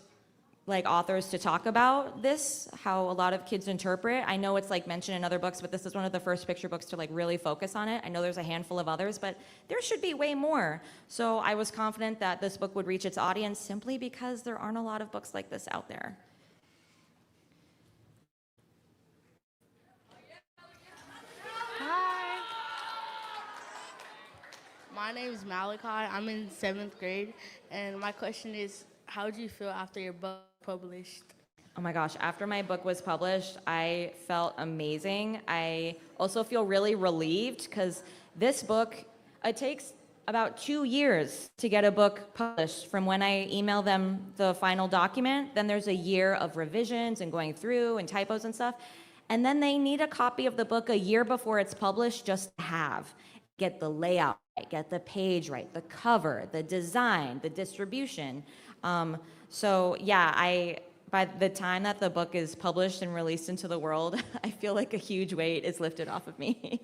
like authors to talk about this, how a lot of kids interpret. I know it's like mentioned in other books, but this is one of the first picture books to like really focus on it. I know there's a handful of others, but there should be way more. So I was confident that this book would reach its audience simply because there aren't a lot of books like this out there. Hi. My name is Malachi. I'm in 7th grade, and my question is, how did you feel after your book published? Oh my gosh, after my book was published, I felt amazing. I also feel really relieved because this book, it takes about 2 years to get a book published from when I email them the final document. Then there's a year of revisions and going through and typos and stuff. And then they need a copy of the book a year before it's published just to have. Get the layout right, get the page right, the cover, the design, the distribution. So yeah, by the time that the book is published and released into the world, I feel like a huge weight is lifted off of me.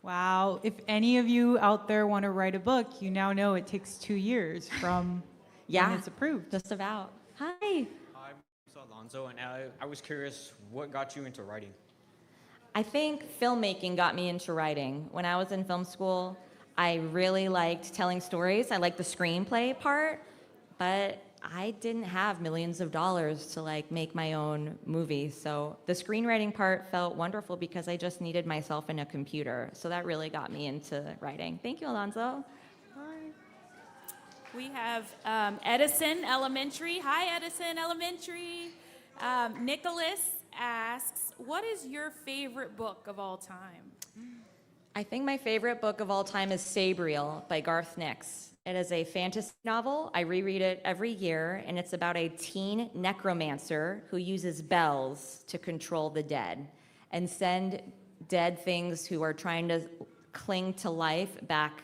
Wow. If any of you out there want to write a book, you now know it takes 2 years from when it's approved. Just about. Hi. Hi, my name is Alonzo, and I was curious, what got you into writing? I think filmmaking got me into writing. When I was in film school, I really liked telling stories. I liked the screenplay part, but I didn't have millions of dollars to like make my own movie. So the screenwriting part felt wonderful because I just needed myself and a computer. So that really got me into writing. Thank you, Alonzo. We have Edison Elementary. Hi, Edison Elementary. Nicholas asks, what is your favorite book of all time? I think my favorite book of all time is Sabriel by Garth Nix. It is a fantasy novel. I reread it every year, and it's about a teen necromancer who uses bells to control the dead and send dead things who are trying to cling to life back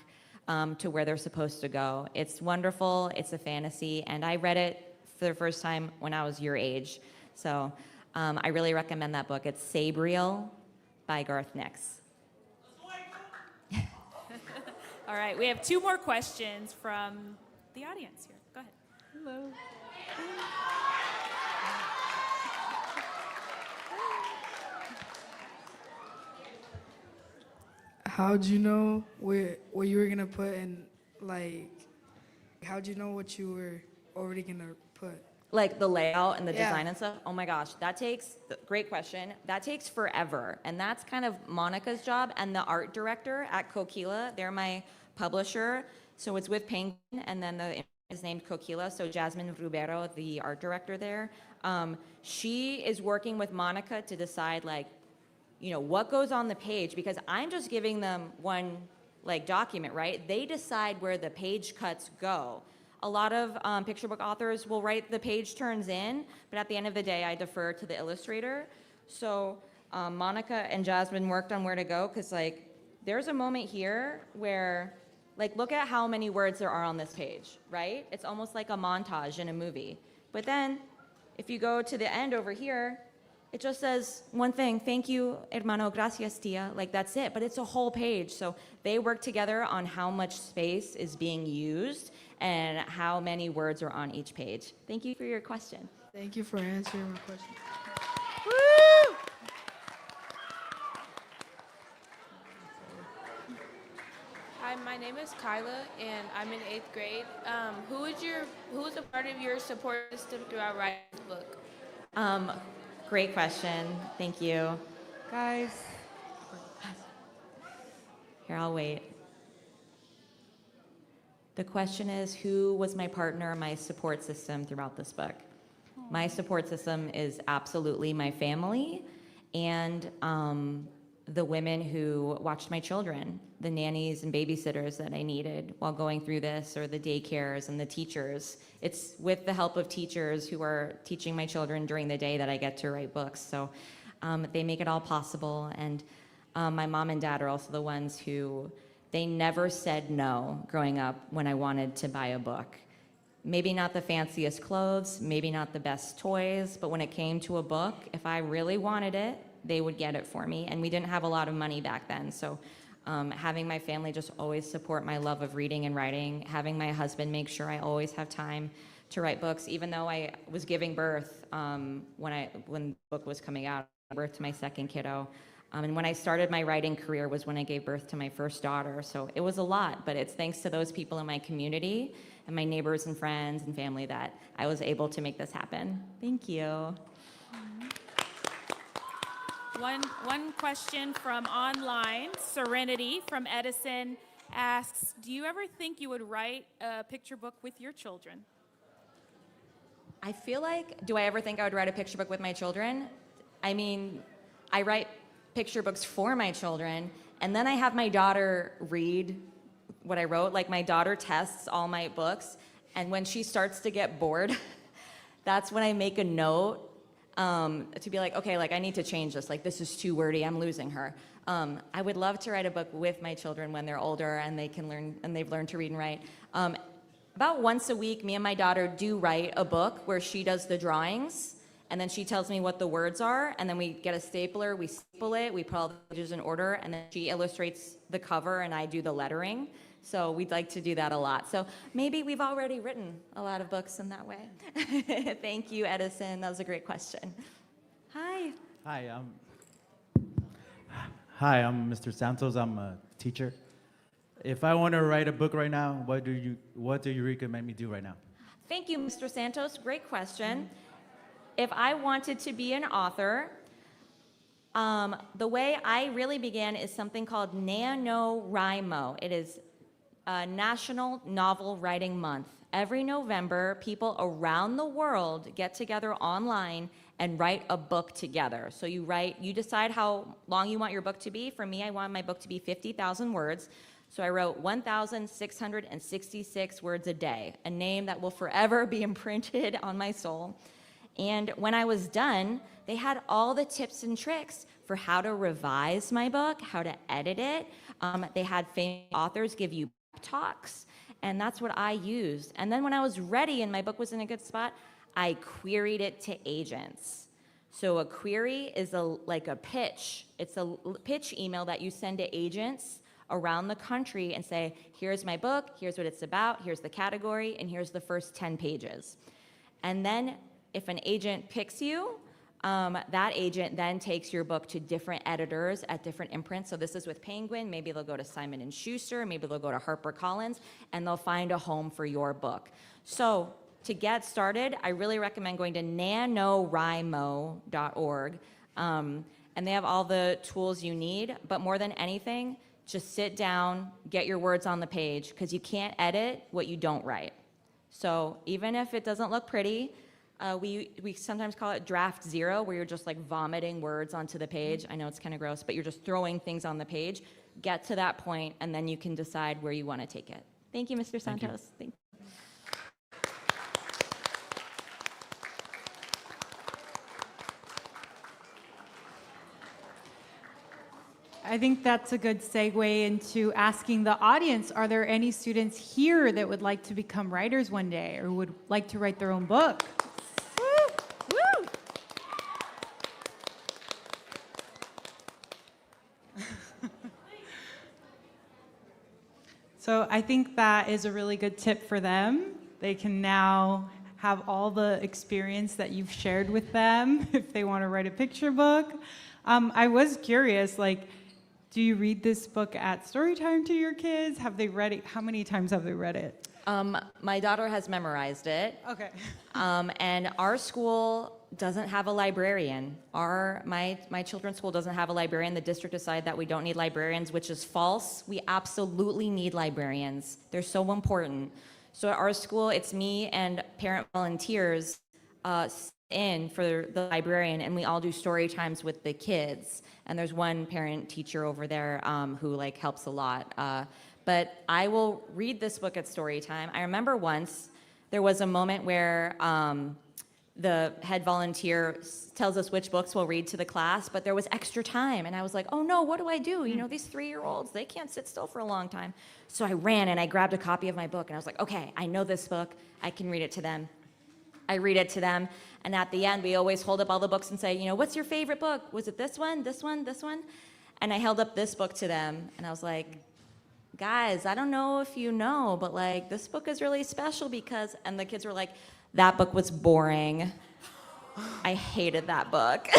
to where they're supposed to go. It's wonderful. It's a fantasy, and I read it for the first time when I was your age. So I really recommend that book. It's Sabriel by Garth Nix. All right, we have 2 more questions from the audience here. Go ahead. Hello. How'd you know what you were gonna put in, like, how'd you know what you were already gonna put? Like the layout and the Yeah. design and stuff? Oh my gosh, great question. That takes forever. And that's kind of Monica's job and the art director at Coquila. They're my publisher. So it's with Penguin, and then the is named Coquila. So Jasmine Rubero, the art director there, she is working with Monica to decide, like, what goes on the page, because I'm just giving them one document, right? They decide where the page cuts go. A lot of picture book authors will write the page turns in, but at the end of the day, I defer to the illustrator. So Monica and Jasmine worked on where to go, because there's a moment here where, look at how many words there are on this page, right? It's almost like a montage in a movie. But then if you go to the end over here, it just says one thing: thank you, hermano, gracias, tia. That's it, but it's a whole page. So they work together on how much space is being used and how many words are on each page. Thank you for your question. Thank you for answering my question. Woo! Hi, my name is Kyla, and I'm in 8th grade. Who's a part of your support system throughout writing this book? Great question. Thank you. Guys. Here, I'll wait. The question is, who was my partner, my support system throughout this book? My support system is absolutely my family and the women who watched my children, the nannies and babysitters that I needed while going through this, or the daycares and the teachers. It's with the help of teachers who are teaching my children during the day that I get to write books. So they make it all possible. And my mom and dad are also the ones who, they never said no growing up when I wanted to buy a book. Maybe not the fanciest clothes, maybe not the best toys, but when it came to a book, if I really wanted it, they would get it for me. And we didn't have a lot of money back then. So having my family just always support my love of reading and writing, having my husband make sure I always have time to write books, even though I was giving birth when the book was coming out, I gave birth to my second kiddo. And when I started my writing career was when I gave birth to my first daughter. So it was a lot, but it's thanks to those people in my community and my neighbors and friends and family that I was able to make this happen. Thank you. One question from online. Serenity from Edison asks, do you ever think you would write a picture book with your children? I feel like, do I ever think I would write a picture book with my children? I mean, I write picture books for my children, and then I have my daughter read what I wrote. My daughter tests all my books, and when she starts to get bored, that's when I make a note to be like, okay, I need to change this. This is too wordy. I'm losing her. I would love to write a book with my children when they're older and they can learn, and they've learned to read and write. About once a week, me and my daughter do write a book where she does the drawings, and then she tells me what the words are, and then we get a stapler, we staple it, we put all the pages in order, and then she illustrates the cover and I do the lettering. So we'd like to do that a lot. So maybe we've already written a lot of books in that way. Thank you, Edison. That was a great question. Hi. Hi, I'm Mr. Santos. I'm a teacher. If I want to write a book right now, what do you recommend me do right now? Thank you, Mr. Santos. Great question. If I wanted to be an author, the way I really began is something called NaNoWriMo. It is National Novel Writing Month. Every November, people around the world get together online and write a book together. So you decide how long you want your book to be. For me, I want my book to be 50,000 words. So I wrote 1,666 words a day, a name that will forever be imprinted on my soul. And when I was done, they had all the tips and tricks for how to revise my book, how to edit it. They had famous authors give you pep talks, and that's what I used. And then when I was ready and my book was in a good spot, I queried it to agents. So a query is like a pitch. It's a pitch email that you send to agents around the country and say, here's my book, here's what it's about, here's the category, and here's the first 10 pages. And then if an agent picks you, that agent then takes your book to different editors at different imprints. So this is with Penguin, maybe they'll go to Simon & Schuster, maybe they'll go to HarperCollins, and they'll find a home for your book. So to get started, I really recommend going to nanowrimo.org, and they have all the tools you need, but more than anything, just sit down, get your words on the page, because you can't edit what you don't write. So even if it doesn't look pretty, we sometimes call it draft zero, where you're just like vomiting words onto the page. I know it's kind of gross, but you're just throwing things on the page. Get to that point, and then you can decide where you want to take it. Thank you, Mr. Santos. Thank you. I think that's a good segue into asking the audience, are there any students here that would like to become writers one day or would like to write their own book? Woo! Woo! So I think that is a really good tip for them. They can now have all the experience that you've shared with them if they want to write a picture book. I was curious, like, do you read this book at story time to your kids? Have they read it? How many times have they read it? My daughter has memorized it. Okay. And our school doesn't have a librarian. My children's school doesn't have a librarian. The district decided that we don't need librarians, which is false. We absolutely need librarians. They're so important. So at our school, it's me and parent volunteers in for the librarian, and we all do story times with the kids. And there's one parent teacher over there who like helps a lot. But I will read this book at story time. I remember once there was a moment where the head volunteer tells us which books we'll read to the class, but there was extra time. And I was like, oh no, what do I do? You know, these 3-year-olds, they can't sit still for a long time. So I ran and I grabbed a copy of my book and I was like, okay, I know this book. I can read it to them. I read it to them, and at the end, we always hold up all the books and say, you know, what's your favorite book? Was it this one, this one, this one? And I held up this book to them, and I was like, guys, I don't know if you know, but like, this book is really special because, and the kids were like, that book was boring. I hated that book.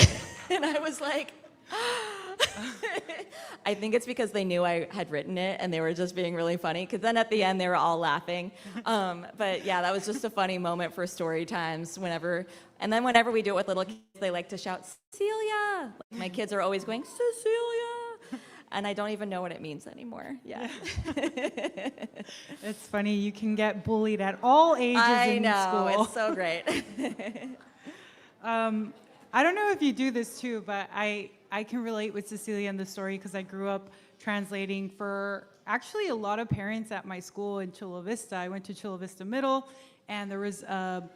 And I was like, I think it's because they knew I had written it and they were just being really funny, because then at the end they were all laughing. But yeah, that was just a funny moment for story times whenever we do it with little kids, they like to shout, Cecilia! Like, my kids are always going, Cecilia! And I don't even know what it means anymore. Yeah. It's funny, you can get bullied at all ages in school. I know, it's so great. I don't know if you do this too, but I can relate with Cecilia in the story because I grew up translating for actually a lot of parents at my school in Chula Vista. I went to Chula Vista Middle, and there was a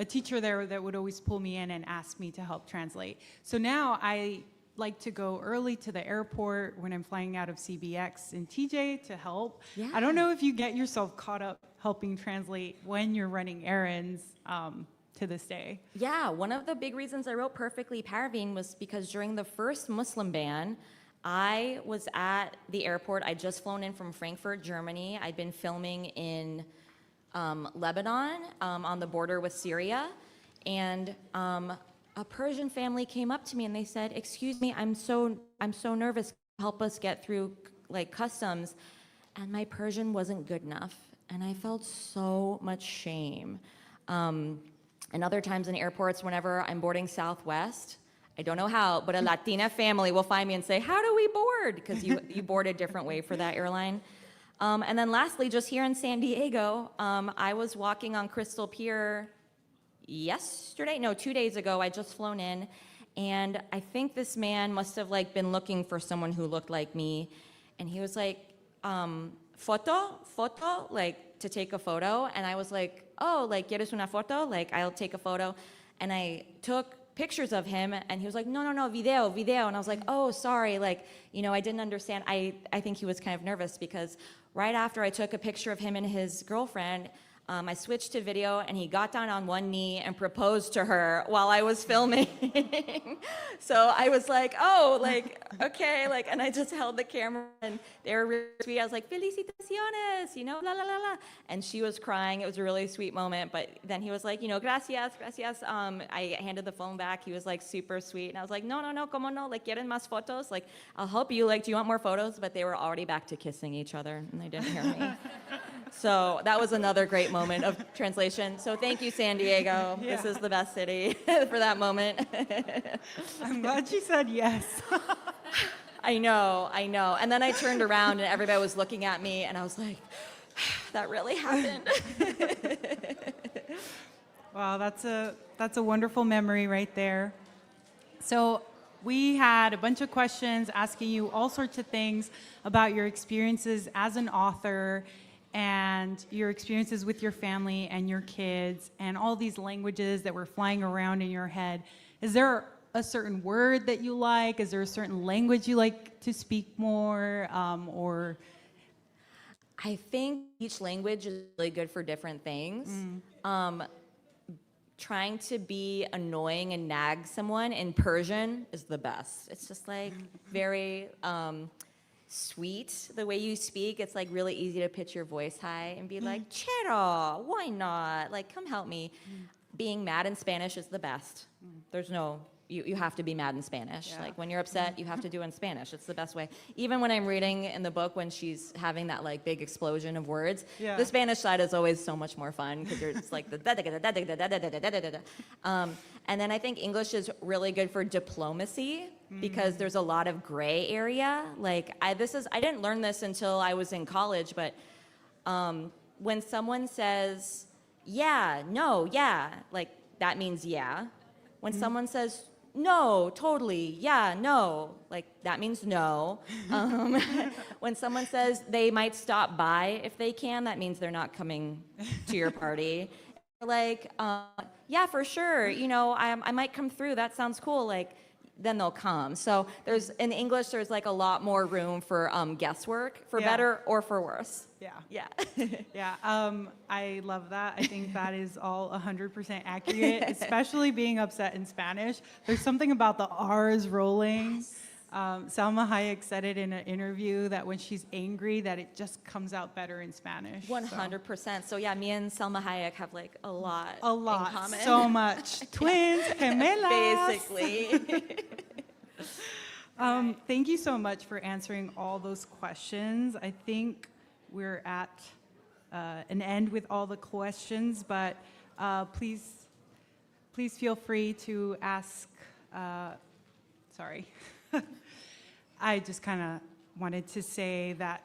teacher there that would always pull me in and ask me to help translate. So now I like to go early to the airport when I'm flying out of CBX in TJ to help. Yeah. I don't know if you get yourself caught up helping translate when you're running errands to this day. Yeah, one of the big reasons I wrote Perfectly Parveen was because during the first Muslim ban, I was at the airport. I'd just flown in from Frankfurt, Germany. I'd been filming in Lebanon on the border with Syria. And a Persian family came up to me and they said, excuse me, I'm so nervous. Help us get through like customs. And my Persian wasn't good enough. And I felt so much shame. And other times in airports, whenever I'm boarding Southwest, I don't know how, but a Latina family will find me and say, how do we board? Because you board a different way for that airline. And then lastly, just here in San Diego, I was walking on Crystal Pier 2 days ago. I just flown in, and I think this man must have like been looking for someone who looked like me. And he was like, foto, like to take a photo. And I was like, oh, like, ¿quieres una foto? Like, I'll take a photo. And I took pictures of him, and he was like, no, video. And I was like, oh, sorry, like, I didn't understand. I think he was kind of nervous because right after I took a picture of him and his girlfriend, I switched to video, and he got down on one knee and proposed to her while I was filming. So I was like, oh, like, okay, like, and I just held the camera, and they were really sweet. I was like, felicitaciones, la, la, la, la. And she was crying. It was a really sweet moment. But then he was like, gracias. I handed the phone back. He was like super sweet. And I was like, no, como no, like, quieren más fotos? Like, I'll help you. Like, do you want more photos? But they were already back to kissing each other, and they didn't hear me. So that was another great moment of translation. So thank you, San Diego. Yeah. This is the best city for that moment. I'm glad she said yes. I know. And then I turned around and everybody was looking at me, and I was like, that really happened. Wow, that's a wonderful memory right there. So we had a bunch of questions asking you all sorts of things about your experiences as an author and your experiences with your family and your kids and all these languages that were flying around in your head. Is there a certain word that you like? Is there a certain language you like to speak more? Or I think each language is really good for different things. Trying to be annoying and nag someone in Persian is the best. It's just like very sweet the way you speak. It's like really easy to pitch your voice high and be like, Chero, why not? Like, come help me. Being mad in Spanish is the best. There's no, you have to be mad in Spanish. Yeah. Like when you're upset, you have to do it in Spanish. It's the best way. Even when I'm reading in the book when she's having that like big explosion of words, Yeah. the Spanish side is always so much more fun because you're just like the and then I think English is really good for diplomacy because there's a lot of gray area. Like I didn't learn this until I was in college, but when someone says yeah, no, yeah, like that means yeah. When someone says no, totally, yeah, no, like that means no. When someone says they might stop by if they can, that means they're not coming to your party. Like, yeah, for sure, I might come through, that sounds cool, like, then they'll come. So in English, there's like a lot more room for guesswork, for better or for worse. Yeah. I love that. I think that is all 100% accurate, especially being upset in Spanish. There's something about the R's rolling. Yes. Salma Hayek said it in an interview that when she's angry, that it just comes out better in Spanish. 100%. So yeah, me and Salma Hayek have like a lot in common. So much. Twins, gemelas. Basically. Thank you so much for answering all those questions. I think we're at an end with all the questions, but please feel free to ask. Sorry. I just kind of wanted to say that,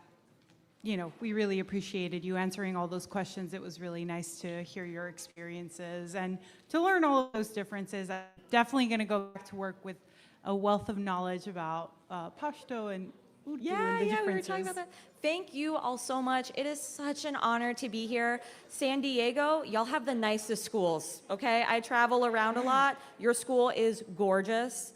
we really appreciated you answering all those questions. It was really nice to hear your experiences and to learn all of those differences. I'm definitely going to go back to work with a wealth of knowledge about Pashto and Urdu and the differences. We were talking about that. Thank you all so much. It is such an honor to be here. San Diego, y'all have the nicest schools, okay? I travel around a lot. Your school is gorgeous.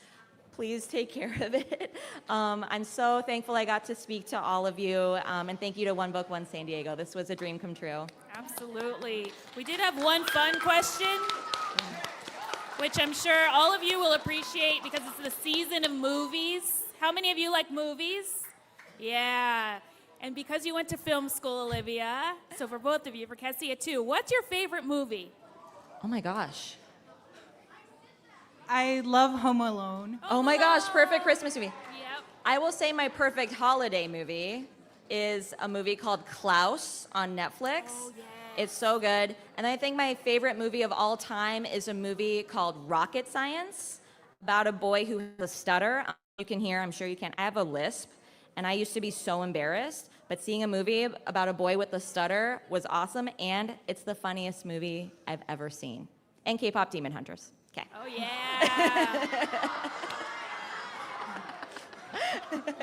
Please take care of it. I'm so thankful I got to speak to all of you, and thank you to One Book, One San Diego. This was a dream come true. Absolutely. We did have one fun question, which I'm sure all of you will appreciate because it's the season of movies. How many of you like movies? Yeah. And because you went to film school, Olivia, so for both of you, for Kessia too, what's your favorite movie? Oh my gosh. I love Home Alone. Oh my gosh, perfect Christmas movie. Yep. I will say my perfect holiday movie is a movie called Klaus on Netflix. Oh, yeah. It's so good. And I think my favorite movie of all time is a movie called Rocket Science about a boy who has a stutter. You can hear, I'm sure you can. I have a lisp, and I used to be so embarrassed. But seeing a movie about a boy with a stutter was awesome, and it's the funniest movie I've ever seen. And K-pop Demon Hunters. Okay. Oh, yeah.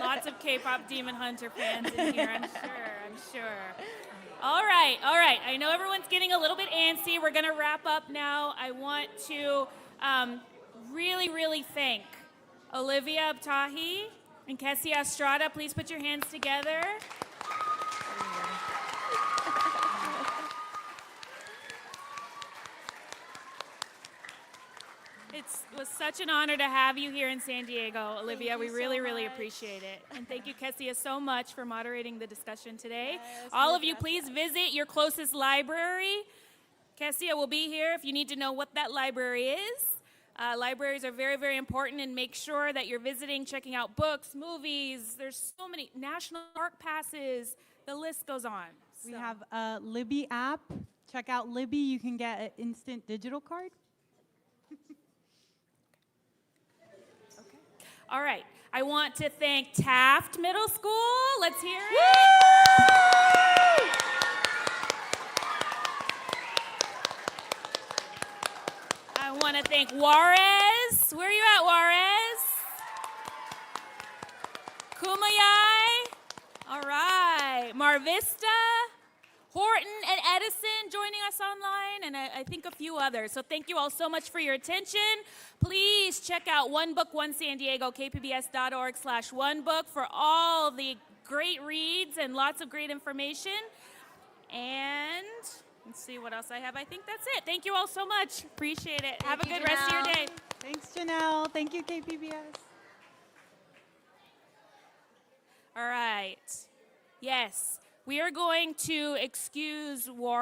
Lots of K-pop Demon Hunter fans in here, I'm sure. All right. I know everyone's getting a little bit antsy. We're going to wrap up now. I want to really thank Olivia Abtahi and Kessia Estrada. Please put your hands together. It was such an honor to have you here in San Diego, Olivia. We really appreciate it. And thank you, Kessia, so much for moderating the discussion today. All of you, please visit your closest library. Kessia will be here if you need to know what that library is. Libraries are very important, and make sure that you're visiting, checking out books, movies. There's so many national park passes. The list goes on. We have a Libby app. Check out Libby. You can get an instant digital card. All right. I want to thank Taft Middle School. Let's hear it. I want to thank Juarez. Where are you at, Juarez? Kumayai. All right. Mar Vista, Horton, and Edison joining us online, and I think a few others. So thank you all so much for your attention. Please check out One Book, One San Diego, kpbs.org/onebook for all the great reads and lots of great information. And let's see what else I have. I think that's it. Thank you all so much. Appreciate it. Have a good rest of your day. Thanks, Janelle. Thank you, KPBS. All right. Yes, we are going to excuse War.